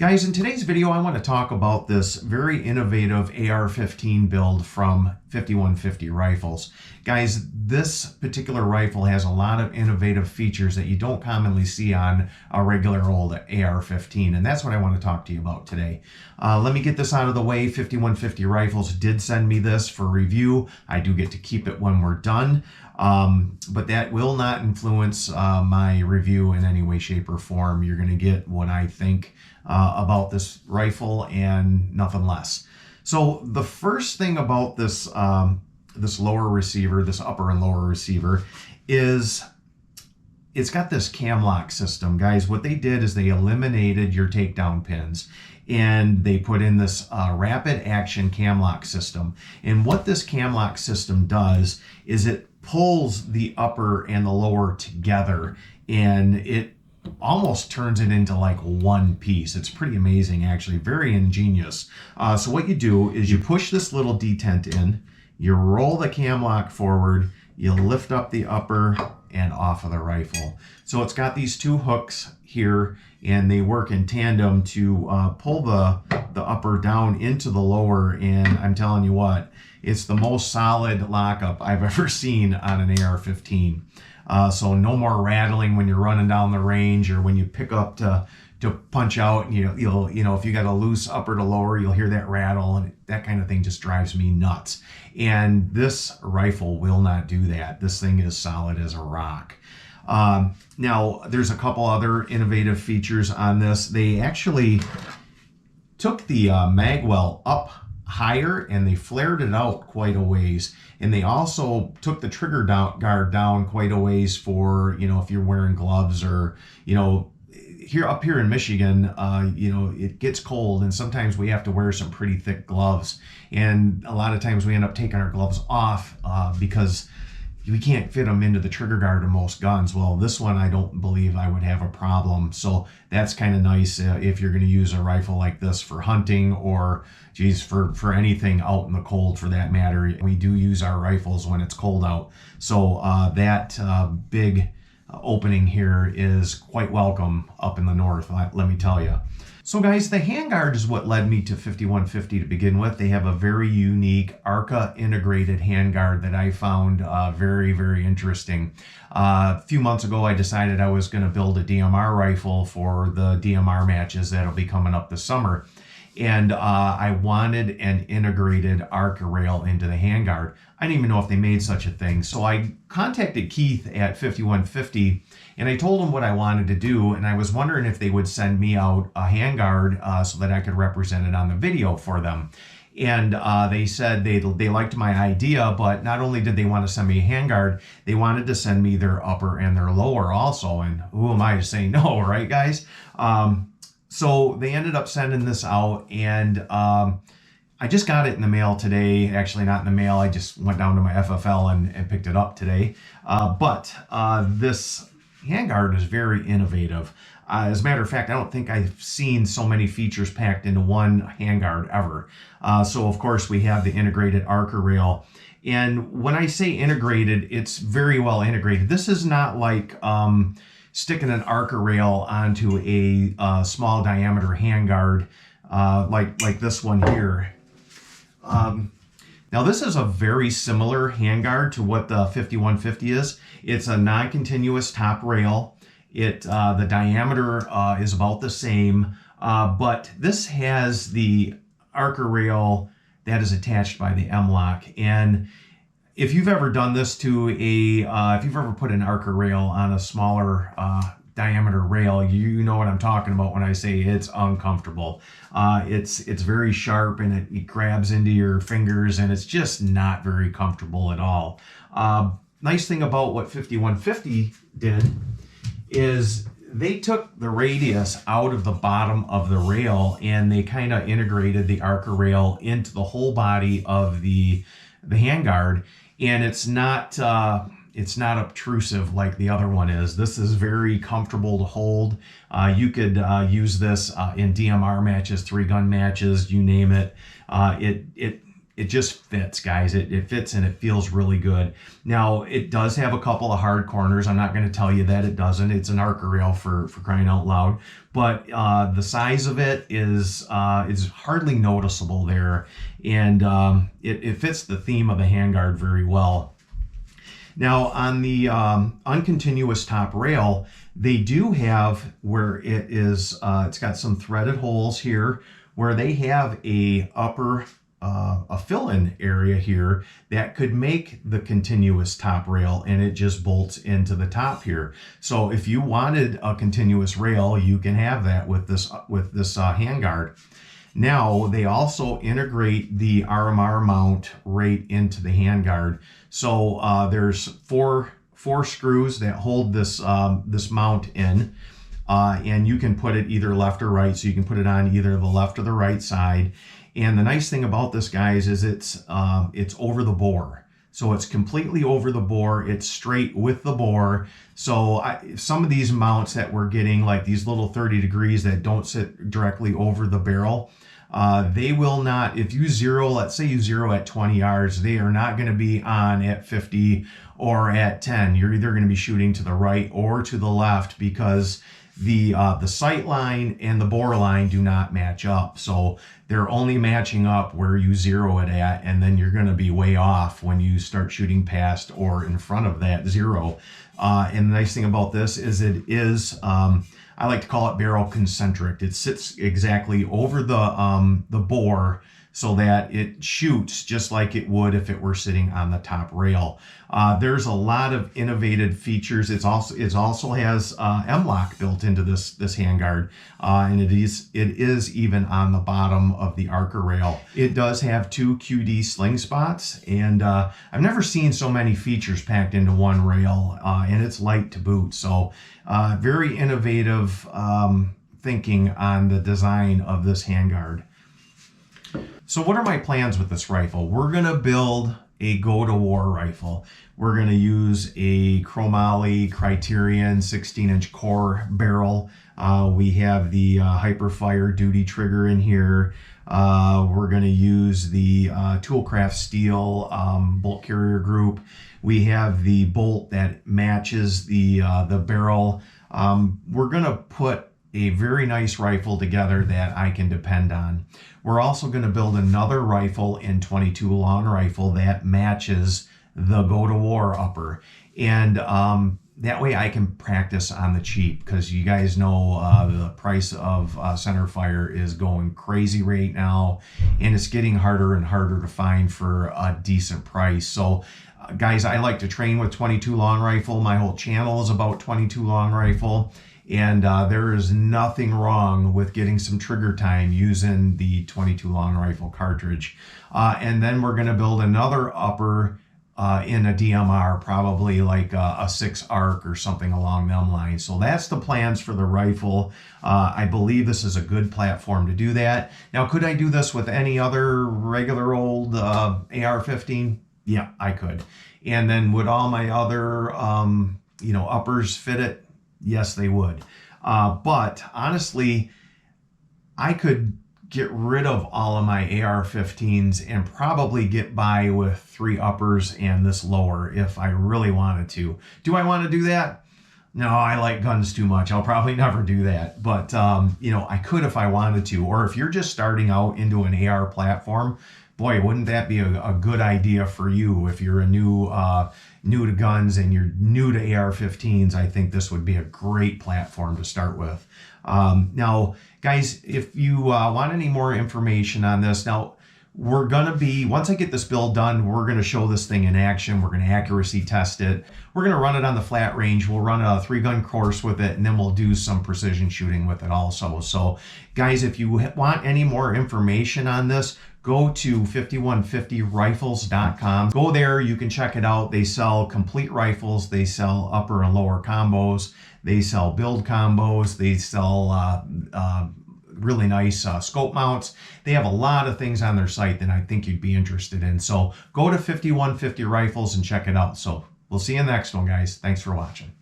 Guys, in today's video, I want to talk about this very innovative AR-15 build from 51FIFTY rifles. Guys, this particular rifle has a lot of innovative features that you don't commonly see on a regular old AR-15, and that's what I want to talk to you about today. Let me get this out of the way. 51FIFTY Rifles did send me this for review. I do get to keep it when we're done, but that will not influence my review in any way, shape, or form. You're going to get what I think about this rifle and nothing less. So the first thing about this this lower receiver, this upper and lower receiver, is it's got this cam lock system. Guys, what they did is they eliminated your takedown pins and they put in this rapid action cam lock system. And what this cam lock system does is it pulls the upper and the lower together, and it almost turns it into like one piece. It's pretty amazing, actually, very ingenious. So what you do is you push this little detent in, you roll the cam lock forward, you lift up the upper and off of the rifle. So it's got these two hooks here, and they work in tandem to pull the upper down into the lower. And I'm telling you what, it's the most solid lockup I've ever seen on an AR-15. So no more rattling when you're running down the range or when you pick up to punch out, and you'll if you got a loose upper to lower, you'll hear that rattle, and that kind of thing just drives me nuts. And this rifle will not do that. This thing is solid as a rock. Now there's a couple other innovative features on this. They actually took the magwell up higher and they flared it out quite a ways, and they also took the trigger guard down quite a ways for if you're wearing gloves, or here up here in Michigan, it gets cold, and sometimes we have to wear some pretty thick gloves, and a lot of times we end up taking our gloves off because we can't fit them into the trigger guard of most guns. Well, this one, I don't believe I would have a problem. So that's kind of nice if you're going to use a rifle like this for hunting, or geez, for anything out in the cold for that matter. We do use our rifles when it's cold out. So that big opening here is quite welcome up in the north, let me tell you. So guys, the handguard is what led me to 51FIFTY to begin with. They have a very unique ARCA Intergrated HandGuard that I found very, very interesting. A few months ago, I decided I was going to build a DMR rifle for the DMR matches that'll be coming up this summer. And I wanted an integrated ARCA rail into the handguard. I didn't even know if they made such a thing. So I contacted Keith at 51FIFTY, and I told him what I wanted to do, and I was wondering if they would send me out a handguard so that I could represent it on the video for them. And they said they liked my idea, but not only did they want to send me a handguard, they wanted to send me their upper and their lower also. And who am I to say no, right, guys? So they ended up sending this out, and I just got it in the mail today. Actually, not in the mail. I just went down to my FFL and picked it up today. But this handguard is very innovative. As a matter of fact, I don't think I've seen so many features packed into one handguard ever. So, of course, we have the integrated ARCA rail. And when I say integrated, it's very well integrated. This is not like sticking an ARCA rail onto a small diameter handguard like this one here. Now this is a very similar handguard to what the 51FIFTY is. It's a non-continuous top rail. The diameter is about the same, but this has the ARCA rail that is attached by the M-lock. And if you've ever done this to if you've ever put an ARCA rail on a smaller diameter rail, you know what I'm talking about when I say it's uncomfortable. It's very sharp, and it grabs into your fingers, and it's just not very comfortable at all. Nice thing about what 51FIFTY did is they took the radius out of the bottom of the rail, and they kind of integrated the ARCA rail into the whole body of the handguard. And it's not obtrusive like the other one is. This is very comfortable to hold. You could use this in DMR matches, 3-gun matches, you name it. It it just fits, guys. It fits and it feels really good. Now, it does have a couple of hard corners. I'm not going to tell you that it doesn't. It's an ARCA rail for crying out loud. But the size of it is hardly noticeable there. And it fits the theme of the handguard very well. Now, on the uncontinuous top rail, they do have where it is, it's got some threaded holes here where they have a upper a fill-in area here that could make the continuous top rail, and it just bolts into the top here. So if you wanted a continuous rail, you can have that with this handguard. Now they also integrate the RMR mount right into the handguard. So there's four screws that hold this this mount in, and you can put it either left or right. So you can put it on either the left or the right side. And the nice thing about this, guys, is it's over the bore. So it's completely over the bore. It's straight with the bore. So some of these mounts that we're getting, like these little 30 degrees that don't sit directly over the barrel, they will not, if you zero, let's say you zero at 20 yards, they are not going to be on at 50 or at 10. You're either going to be shooting to the right or to the left, because the sight line and the bore line do not match up. So they're only matching up where you zero it at, and then you're going to be way off when you start shooting past or in front of that zero. And the nice thing about this is it is, I like to call it barrel concentric. It sits exactly over the bore, so that it shoots just like it would if it were sitting on the top rail. There's a lot of innovative features. It also has M-LOK built into this handguard, and it is even on the bottom of the ARCA rail. It does have 2 QD sling spots, and I've never seen so many features packed into one rail, and it's light to boot. So very innovative thinking on the design of this handguard. So what are my plans with this rifle? We're going to build a go-to-war rifle. We're going to use a chromoly Criterion 16-inch core barrel. We have the Hyperfire duty trigger in here. We're going to use the Toolcraft steel bolt carrier group. We have the bolt that matches the barrel. We're going to put a very nice rifle together that I can depend on. We're also going to build another rifle in .22 long rifle that matches the go-to-war upper. And that way I can practice on the cheap, because you guys know the price of centerfire is going crazy right now, and it's getting harder and harder to find for a decent price. So guys, I like to train with .22 long rifle. My whole channel is about .22 long rifle. And there is nothing wrong with getting some trigger time using the .22 long rifle cartridge. And then we're going to build another upper in a DMR, probably like a 6 ARC or something along them lines. So that's the plans for the rifle. I believe this is a good platform to do that. Now, could I do this with any other regular old AR-15? Yeah, I could. And then would all my other uppers fit it? Yes, they would. But honestly, I could get rid of all of my AR-15s and probably get by with 3 uppers and this lower if I really wanted to. Do I want to do that? No, I like guns too much. I'll probably never do that. But, I could if I wanted to. Or if you're just starting out into an AR platform, boy, wouldn't that be a good idea for you if you're a new to guns and you're new to AR-15s? I think this would be a great platform to start with. Now, guys, if you want any more information on this, now we're going to be, once I get this build done, we're going to show this thing in action. We're going to accuracy test it. We're going to run it on the flat range. We'll run a 3-gun course with it, and then we'll do some precision shooting with it also. So guys, if you want any more information on this, go to 51FIFTYrifles.com. Go there, you can check it out. They sell complete rifles. They sell upper and lower combos. They sell build combos. They sell really nice scope mounts. They have a lot of things on their site that I think you'd be interested in. So go to 51FIFTY Rifles and check it out. So we'll see you in the next one, guys. Thanks for watching.